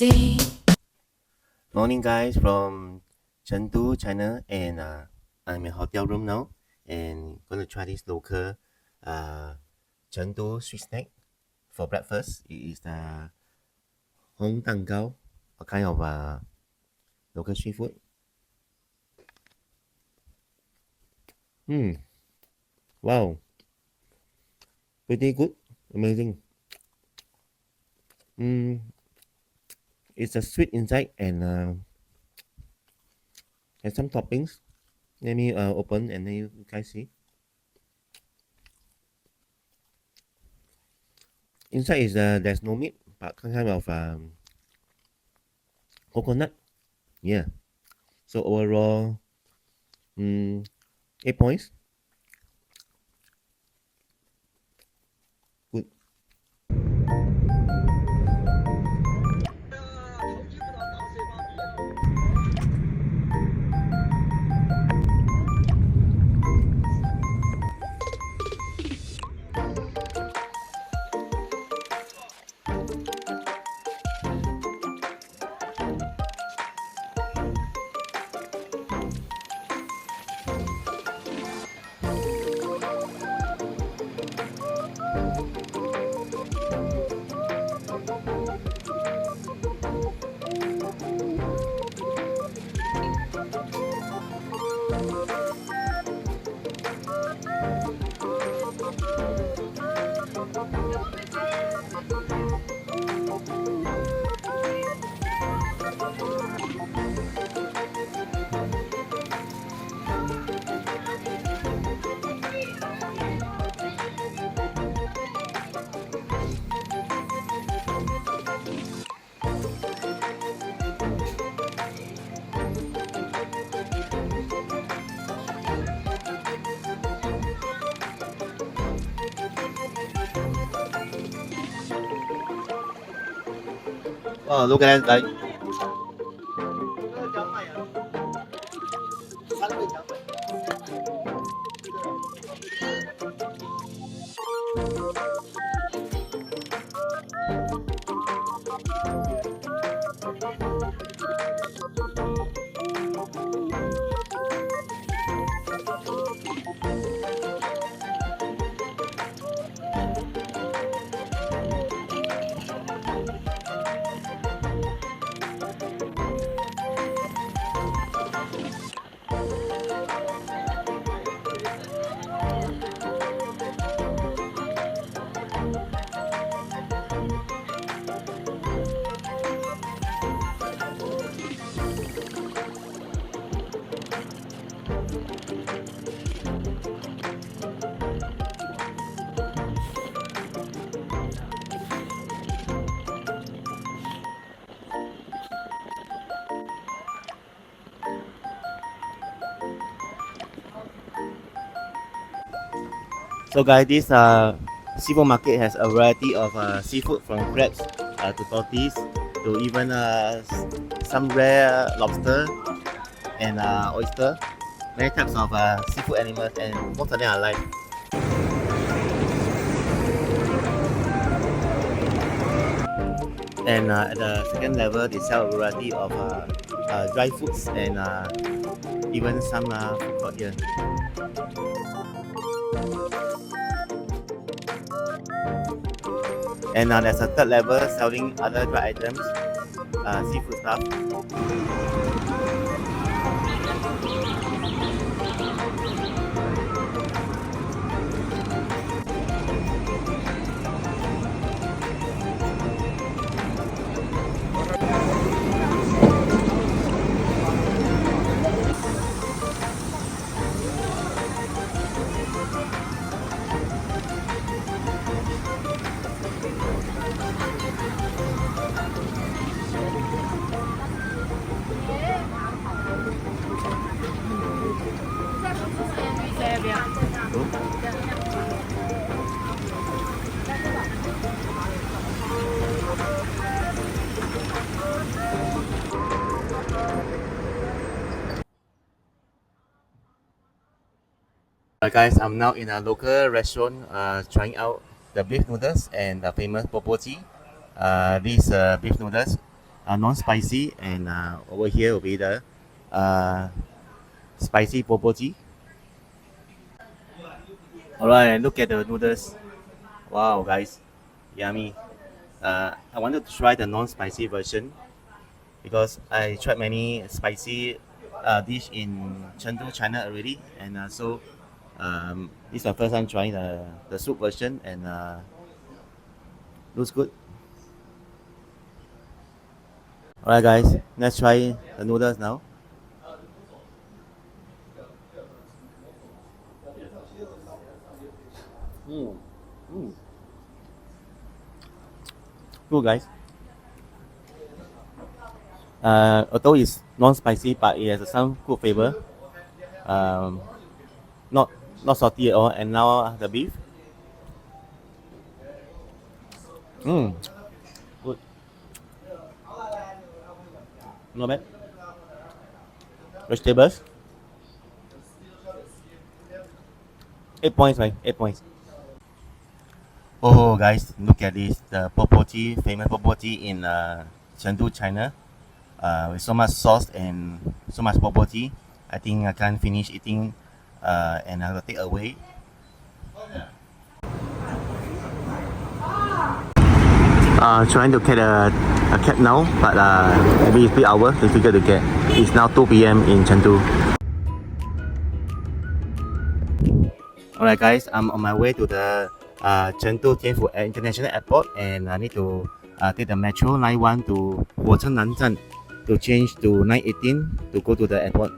see. Morning guys from Chengdu, China, and I'm in a hotel room now and gonna try this local Chengdu sweet snack for breakfast. It is the đăng, a kind of local street food. Wow, pretty good, amazing. It's a sweet inside and some toppings. Let me open and then you guys see. Inside is there's no meat, but kind of coconut. Yeah. So overall, 8 points. Good. Oh, look at that. So guys, this seafood market has a variety of seafood from crabs to tortoise to even some rare lobster and oyster. Many types of seafood animals, and most of them are live. And at the second level, they sell a variety of dry foods and even some food court here. And there's a third level selling other dry items, seafood stuff. Guys, I'm now in a local restaurant trying out the beef noodles and the famous boboji. These beef noodles non-spicy, and over here will be the spicy boboji. Alright, look at the noodles. Wow, guys, yummy. I wanted to try the non-spicy version because I tried many spicy dish in Chengdu, China already, and so this is my first time trying the soup version, and looks good. Alright guys, let's try the noodles now. Good guys. Although it's non-spicy, but it has some good flavor. Not salty at all. And now the beef. Good. Not bad. Vegetables. 8 points, right? 8 points. Oh guys, look at this. The boboji, famous boboji in Chengdu, China. With so much sauce and so much boboji. I think I can't finish eating and I will take away. Trying to get a cab now, but maybe it's 3 hours, difficult to get. It's now 2 p.m. in Chengdu. Alright guys, I'm on my way to the Chengdu Tianfu International Airport, and I need to take the metro line 1 to Nanzhan to change to 918 to go to the airport.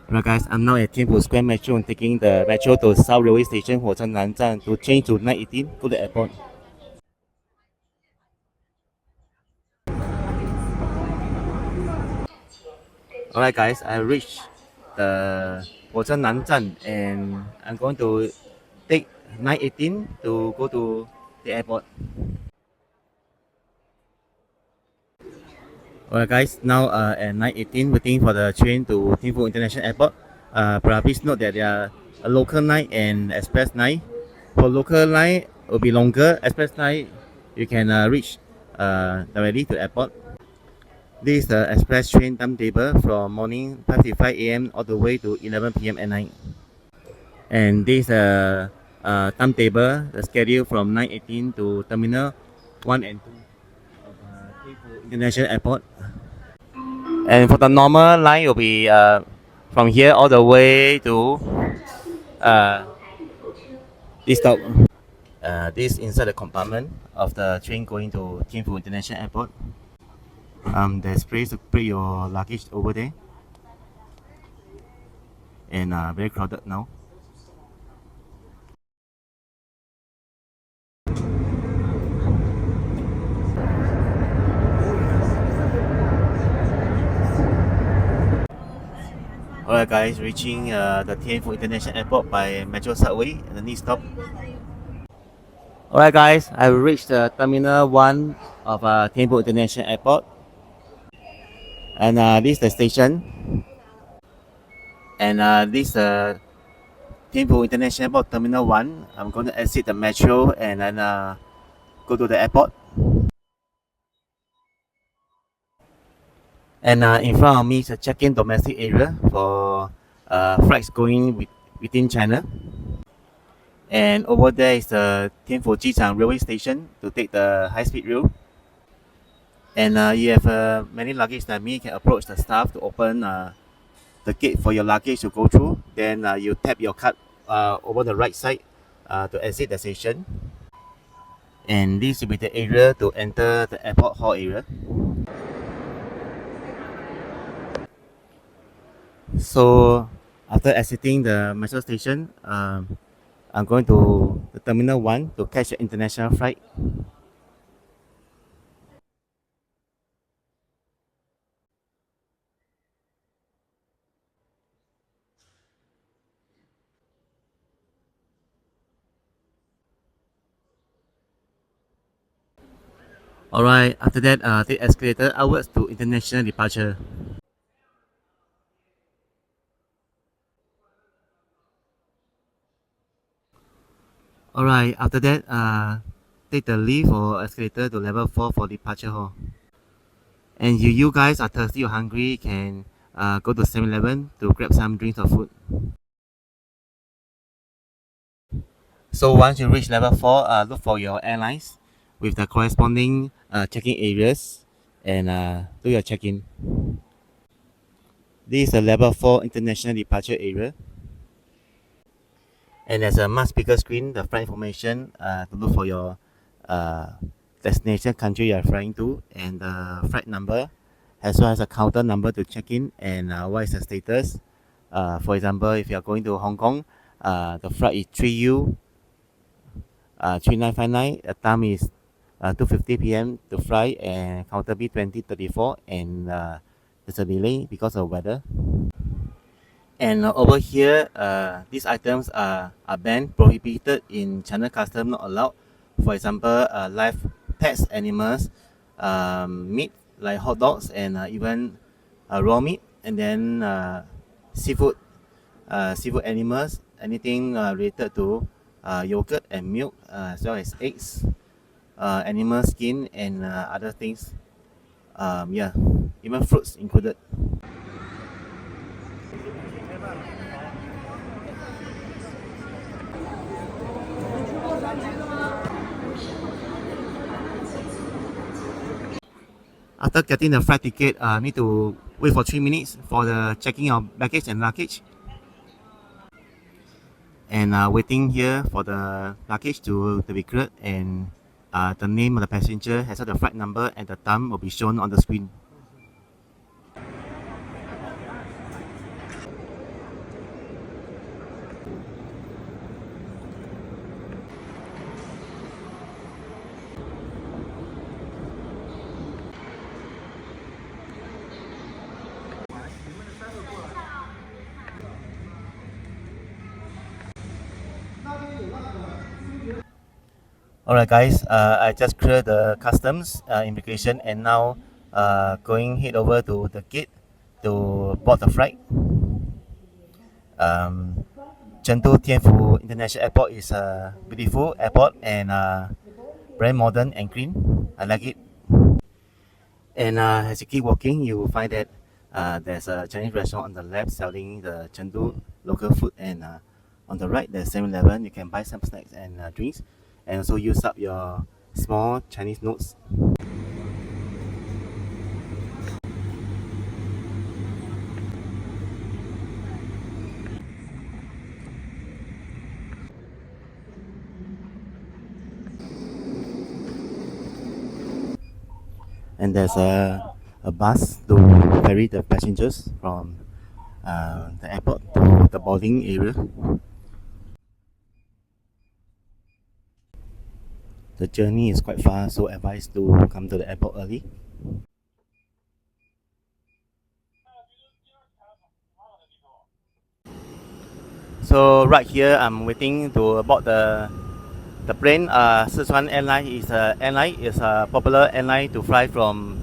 Alright guys, I'm now at Tianfu Square Metro and taking the metro to South Railway Station, Nanzhan to change to 918 to the airport. Alright guys, I reached the Nanzhan and I'm going to take 918 to go to the airport. Alright guys, now at 918 waiting for the train to Tianfu International Airport. Please note that there are a local line and express line. For local line it will be longer, express line you can reach directly to the airport. This is the express train timetable from morning 5:55 a.m. all the way to 11 p.m. at night. And this timetable, the schedule from 9:18 to Terminal 1 and 2 of Tianfu International Airport. And for the normal line, it will be from here all the way to this stop. This inside the compartment of the train going to Tianfu International Airport. There's place to put your luggage over there, and very crowded now. Alright guys, reaching the Tianfu International Airport by Metro Subway at the next stop. Alright guys, I reached the Terminal 1 of Tianfu International Airport. And this is the station. And this Tianfu International Airport Terminal 1. I'm going to exit the metro and then go to the airport. And in front of me is a check-in domestic area for flights going within China. And over there is the Tianfu Jichang railway station to take the high-speed rail. And you have many luggage like me. You can approach the staff to open the gate for your luggage to go through. Then you tap your card over the right side to exit the station. And this will be the area to enter the airport hall area. So after exiting the metro station, I'm going to the Terminal 1 to catch the international flight. Alright, after that, take escalator outwards to international departure. Alright, after that, take the lift or escalator to level 4 for departure hall. And you guys are thirsty or hungry, can go to 7-Eleven to grab some drinks or food. So once you reach level 4, look for your airlines with the corresponding check-in areas and do your check-in. This is a level 4 international departure area. And there's a much bigger screen, the flight information to look for your destination country you are flying to, and the flight number, as well as a counter number to check in and what is the status. For example, if you are going to Hong Kong, the flight is 3U 3959. The time is 2:50 p.m. to fly, and counter B 2034, and there's a delay because of weather. And over here, these items are banned, prohibited in China custom, not allowed. For example, live pets, animals, meat like hot dogs, and even raw meat, and then seafood animals, anything related to yogurt and milk, as well as eggs, animal skin, and other things. Yeah, even fruits included. After getting the flight ticket, need to wait for 3 minutes for the checking of baggage and luggage. And waiting here for the luggage to be cleared, and the name of the passenger, as well as the flight number and the time will be shown on the screen. Alright guys, I just cleared the customs immigration, and now going head over to the gate to board the flight. Chengdu Tianfu International Airport is a beautiful airport and very modern and clean. I like it. And as you keep walking, you will find that there's a Chinese restaurant on the left selling the Chengdu local food, and on the right there's 7-Eleven. You can buy some snacks and drinks, and also use up your small Chinese notes. And there's a bus to ferry the passengers from the airport to the boarding area. The journey is quite far, so advise to come to the airport early. So right here I'm waiting to board the plane. Sichuan airline is a popular airline to fly from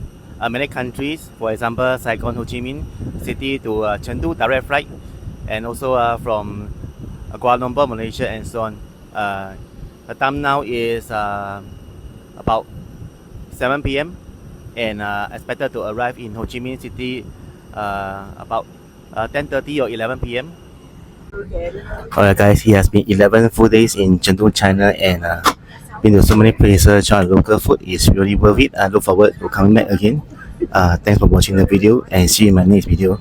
many countries. For example, Saigon, Ho Chi Minh City to Chengdu direct flight, and also from Kuala Lumpur, Malaysia, and so on. The time now is about 7 p.m. and expected to arrive in Ho Chi Minh City about 10:30 or 11 p.m. Alright guys, he has been 11 full days in Chengdu, China, and been to so many places. Try local food is really worth it. I look forward to coming back again. Thanks for watching the video, and see you in my next video.